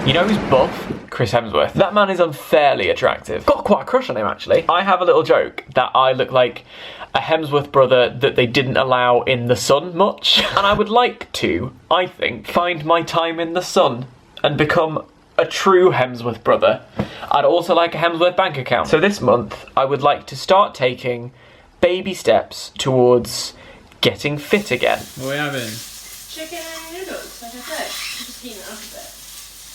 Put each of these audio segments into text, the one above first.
You know who's buff? Chris Hemsworth. That man is unfairly attractive. Got quite a crush on him, actually. I have a little joke that I look like a Hemsworth brother that they didn't allow in the sun much. And I would like to, I think, find my time in the sun and become a true Hemsworth brother. I'd also like a Hemsworth bank account. So this month, I would like to start taking baby steps towards getting fit again. What are we having? Chicken and noodles, like I said. Just heat it up a bit.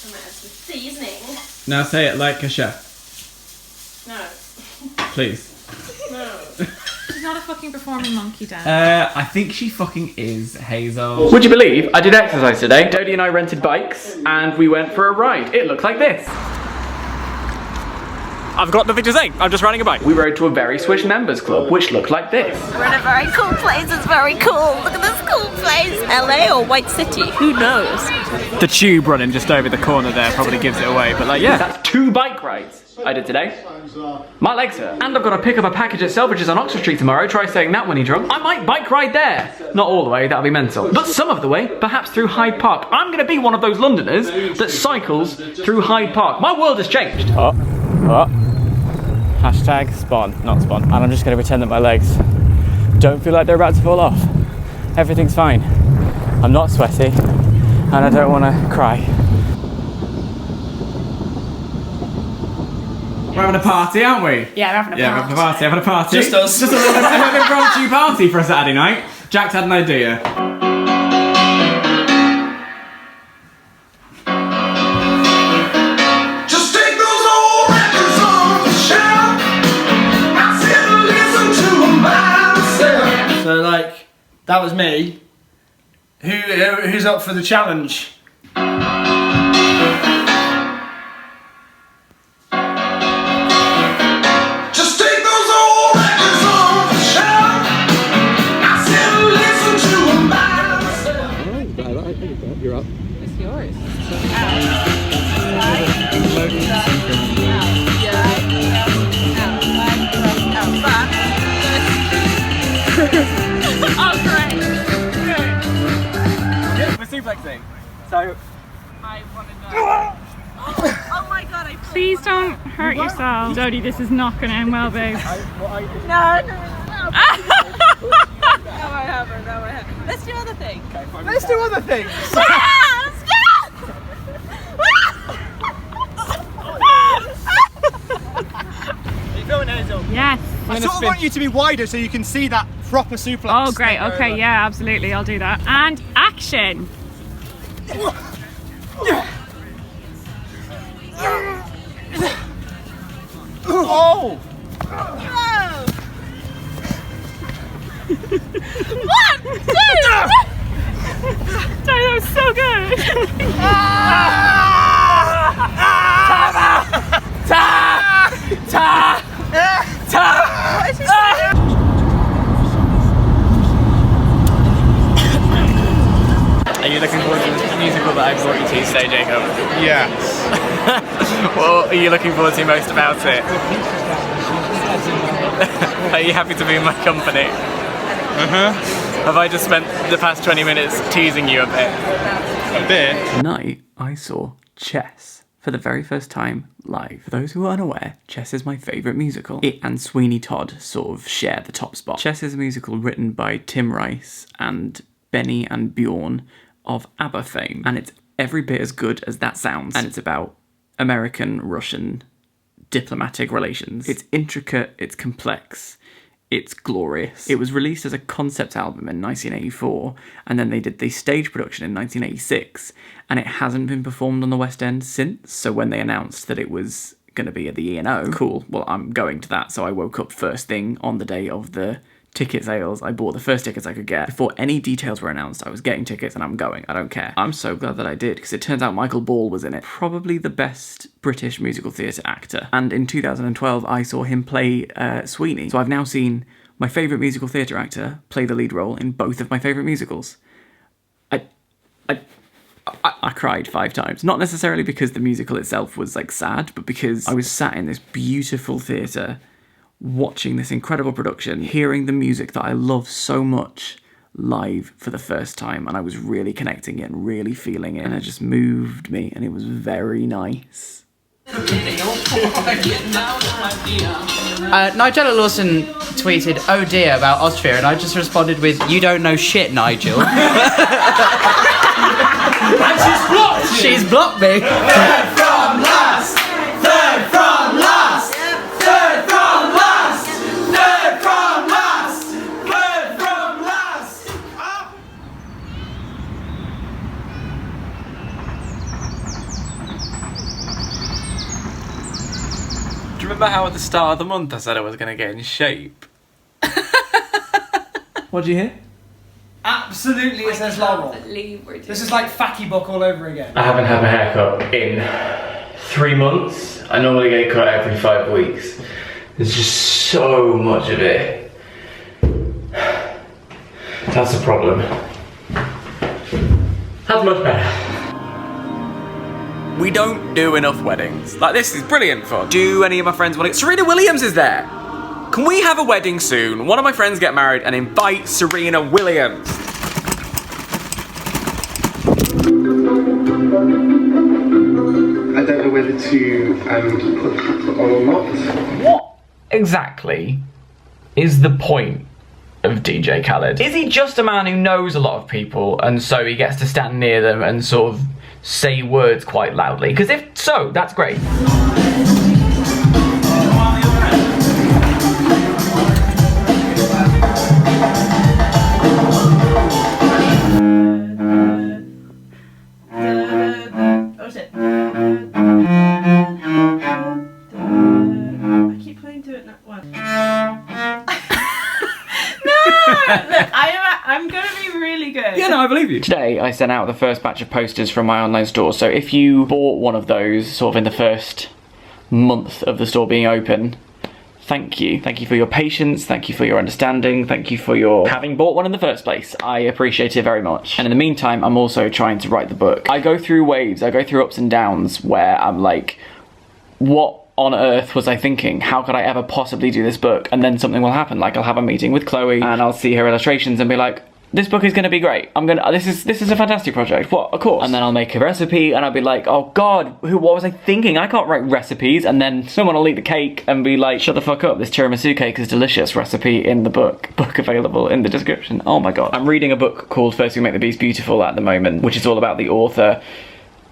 I might add some seasoning. Now say it like a chef. No. Please. No. She's not a fucking performing monkey, Dan. I think she fucking is, Hazel. Would you believe I did exercise today? Dodie and I rented bikes and we went for a ride. It looked like this. I've got nothing to say. I'm just riding a bike. We rode to a Very Swish members club, which looked like this. We're in a very cool place. It's very cool. Look at this cool place. LA or White City? Who knows? The tube running just over the corner there probably gives it away, but like, yeah. That's 2 bike rides I did today. My legs hurt. And I've got to pick up a package at Selfridges on Oxford Street tomorrow. Try saying that when you're drunk. I might bike ride there. Not all the way, that'll be mental. But some of the way, perhaps through Hyde Park. I'm going to be one of those Londoners that cycles through Hyde Park. My world has changed. Hashtag spawn, not spawn. And I'm just going to pretend that my legs don't feel like they're about to fall off. Everything's fine. I'm not sweaty and I don't want to cry. We're having a party, aren't we? Yeah, we're having a party. Yeah, we're having a party. Just us. Just a little impromptu party for a Saturday night. Jack's had an idea. So like, that was me. Who's up for the challenge? Just take those old records off the shelf. I said listen to them by myself. You're up. It's yours. Oh, great. We're suplexing. So I want to know. Oh my god, I Please don't hurt yourself. Dodie, this is not going to end well, babe. No. No, I haven't. Let's do other things. Let's do other things. Let's go! Are you filming Hazel? Yes. I sort of want you to be wider so you can see that proper suplex. Oh, great. Okay, yeah, absolutely. I'll do that. And action. Oh! One, two! Dodie, that was so good. are you looking forward to the musical that I brought you to today, Jacob? Yeah. What are you looking forward to most about it? Are you happy to be in my company? Have I just spent the past 20 minutes teasing you a bit? A bit. Tonight, I saw Chess for the very first time live. For those who are unaware, Chess is my favourite musical. It and Sweeney Todd sort of share the top spot. Chess is a musical written by Tim Rice and Benny and Bjorn of ABBA fame, and it's every bit as good as that sounds. And it's about American-Russian diplomatic relations. It's intricate, it's complex, it's glorious. It was released as a concept album in 1984, and then they did the stage production in 1986, and it hasn't been performed on the West End since. So when they announced that it was going to be at the E&O, cool, well, I'm going to that. So I woke up first thing on the day of the ticket sales. I bought the first tickets I could get. Before any details were announced, I was getting tickets and I'm going. I don't care. I'm so glad that I did, because it turns out Michael Ball was in it. Probably the best British musical theatre actor. And in 2012, I saw him play Sweeney. So I've now seen my favourite musical theatre actor play the lead role in both of my favourite musicals. I cried 5 times. Not necessarily because the musical itself was like sad, but because I was sat in this beautiful theatre watching this incredible production, hearing the music that I love so much live for the first time, and I was really connecting it and really feeling it, and it just moved me, and it was very nice. Nigella Lawson tweeted, "Oh dear," about Austria, and I just responded with, "You don't know shit, Nigel." And she's blocked you. She's blocked me. Third from last. Third from last. Third from last. Third from last. Third from last. Do you remember how at the start of the month I said I was going to get in shape? What did you hear? Absolutely, it says Laurel. This is like Facky Book all over again. I haven't had my hair cut in 3 months. I normally get it cut every 5 weeks. There's just so much of it. That's a problem. That's much better. We don't do enough weddings. Like, this is brilliant fun. Do any of my friends want to... Serena Williams is there! Can we have a wedding soon? One of my friends get married and invite Serena Williams. I don't know whether to put it on or not. What exactly is the point of DJ Khaled? Is he just a man who knows a lot of people and so he gets to stand near them and sort of say words quite loudly? Because if so, that's great. I'm gonna be really good. Yeah, no, I believe you. Today, I sent out the first batch of posters from my online store, so if you bought one of those sort of in the first month of the store being open, thank you. Thank you for your patience, thank you for your understanding, thank you for your having bought one in the first place. I appreciate it very much. And in the meantime, I'm also trying to write the book. I go through waves, I go through ups and downs where I'm like, what on earth was I thinking? How could I ever possibly do this book? And then something will happen. Like, I'll have a meeting with Chloe and I'll see her illustrations and be like, this book is going to be great. This is a fantastic project. What? Of course. And then I'll make a recipe and I'll be like, oh God, what was I thinking? I can't write recipes. And then someone will eat the cake and be like, shut the fuck up. This tiramisu cake is delicious. Recipe in the book. Book available in the description. Oh my God. I'm reading a book called First We Make the Beast Beautiful at the moment, which is all about the author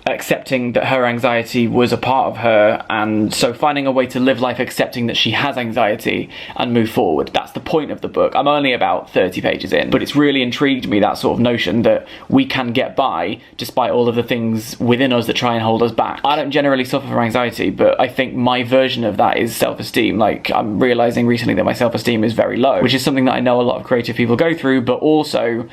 accepting that her anxiety was a part of her, and so finding a way to live life accepting that she has anxiety and move forward. That's the point of the book. I'm only about 30 pages in, but it's really intrigued me, that sort of notion that we can get by despite all of the things within us that try and hold us back. I don't generally suffer from anxiety, but I think my version of that is self-esteem. Like, I'm realising recently that my self-esteem is very low, which is something that I know a lot of creative people go through, but also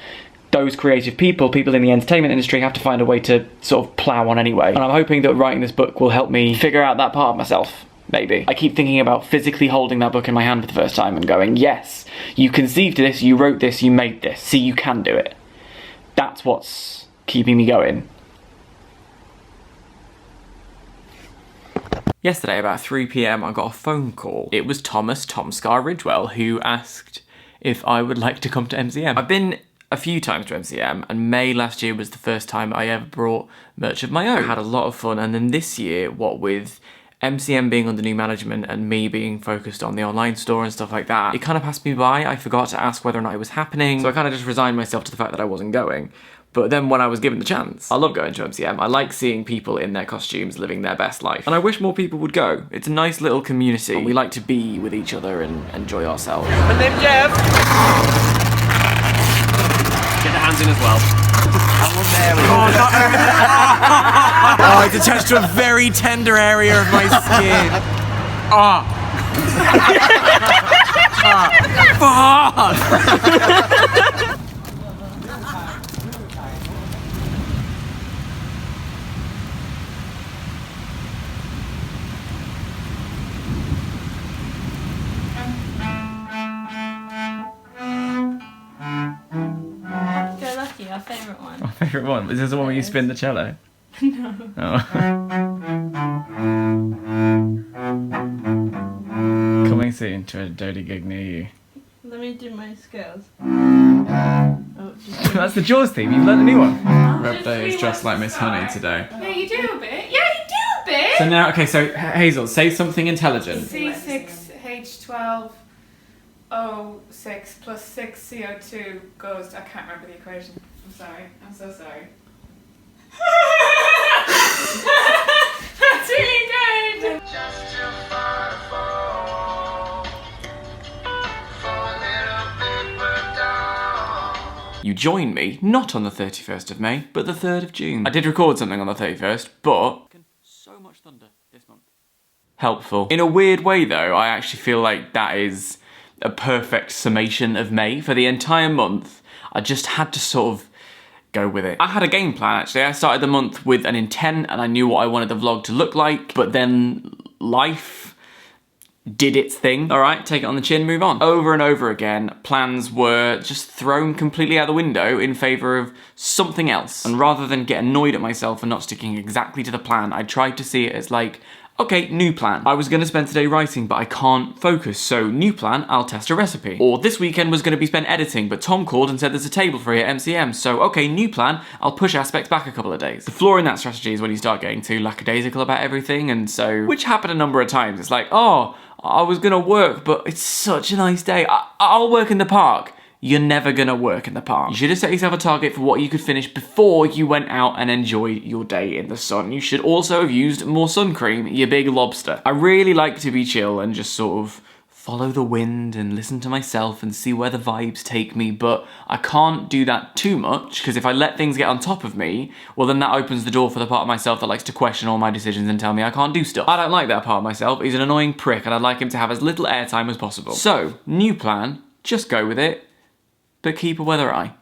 those creative people in the entertainment industry have to find a way to sort of plough on anyway. And I'm hoping that writing this book will help me figure out that part of myself, maybe. I keep thinking about physically holding that book in my hand for the first time and going, yes, you conceived this, you wrote this, you made this, see, you can do it. That's what's keeping me going. Yesterday, about 3 PM, I got a phone call. It was Tom Scar Ridgewell, who asked if I would like to come to MCM. I've been a few times to MCM, and May last year was the first time I ever brought merch of my own. I had a lot of fun, and then this year, what with MCM being under new management and me being focused on the online store and stuff like that, it kind of passed me by. I forgot to ask whether or not it was happening, so I kind of just resigned myself to the fact that I wasn't going. But then when I was given the chance, I love going to MCM. I like seeing people in their costumes living their best life. And I wish more people would go. It's a nice little community, and we like to be with each other and enjoy ourselves. My name's Jeff. Get the hands in as well. Oh, it's attached to a very tender area of my skin. Our favourite one. My favourite one. Is this the one where you spin the cello? No. Oh. Coming soon to a dirty gig near you. Let me do my scales. That's the Jaws theme. You've learned a new one. Reb Day is dressed like Miss Honey today. Yeah, you do a bit. Yeah, you do a bit. So now, okay, so Hazel, say something intelligent. C6H12O6 plus 6 CO2 goes to, I can't remember the equation. I'm sorry. I'm so sorry. That's really good. You join me, not on the 31st of May, but the 3rd of June. I did record something on the 31st, but... so much thunder this month. Helpful. In a weird way though, I actually feel like that is a perfect summation of May. For the entire month, I just had to sort of go with it. I had a game plan actually. I started the month with an intent and I knew what I wanted the vlog to look like, but then life did its thing. All right, take it on the chin, move on. Over and over again, plans were just thrown completely out the window in favor of something else. And rather than get annoyed at myself for not sticking exactly to the plan, I tried to see it as like, okay, new plan. I was gonna spend today writing, but I can't focus, so new plan, I'll test a recipe. Or this weekend was gonna be spent editing, but Tom called and said there's a table free at MCM, so okay, new plan, I'll push aspects back a couple of days. The flaw in that strategy is when you start getting too lackadaisical about everything, and so, which happened a number of times. It's like, oh, I was gonna work, but it's such a nice day. I'll work in the park. You're never gonna work in the park. You should have set yourself a target for what you could finish before you went out and enjoyed your day in the sun. You should also have used more sun cream, you big lobster. I really like to be chill and just sort of follow the wind and listen to myself and see where the vibes take me, but I can't do that too much, because if I let things get on top of me, well then that opens the door for the part of myself that likes to question all my decisions and tell me I can't do stuff. I don't like that part of myself. He's an annoying prick and I'd like him to have as little airtime as possible. So, new plan, just go with it, but keep a weather eye.